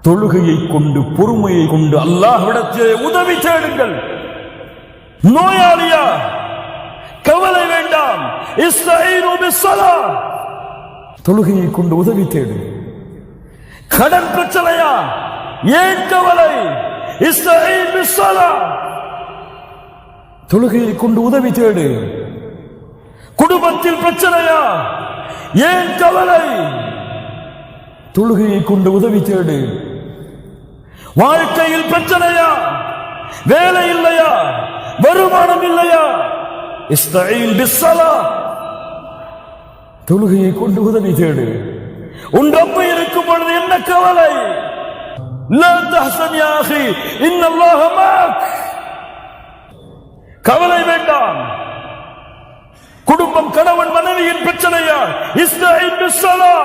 தொழுகையை கொண்டு பொறுமையை கொண்டு அல்லாஹ்விடத்திலே உதவி தேடுங்கள். நோயாளியா, கவலை வேண்டாம். இஸ்தஈனு பிஸ்ஸலா, தொழுகையை கொண்டு உதவி தேடு. கடன் பிரச்சனையா, ஏன் கவலை? இஸ்தஈன் பிஸ்ஸலா, தொழுகையை கொண்டு உதவி தேடு. குடும்பத்தில் பிரச்சனையா, ஏன் கவலை? தொழுகையை கொண்டு உதவி தேடு. வாழ்க்கையில் பிரச்சனையா, வேலை இல்லையா, வருமானம் இல்லையா, இஸ்தஈன் பிஸ்ஸலா, தொழுகையை கொண்டு உதவி தேடு. உன் ரப்பு இருக்கும் பொழுது என்ன கவலை? லா தஹ்சன் யா அஹி, இன்னல்லாஹ மஅக், கவலை வேண்டாம். குடும்பம், கணவன் மனைவியின் பிரச்சனையா, இஸ்தஈன் பிஸ்ஸலா,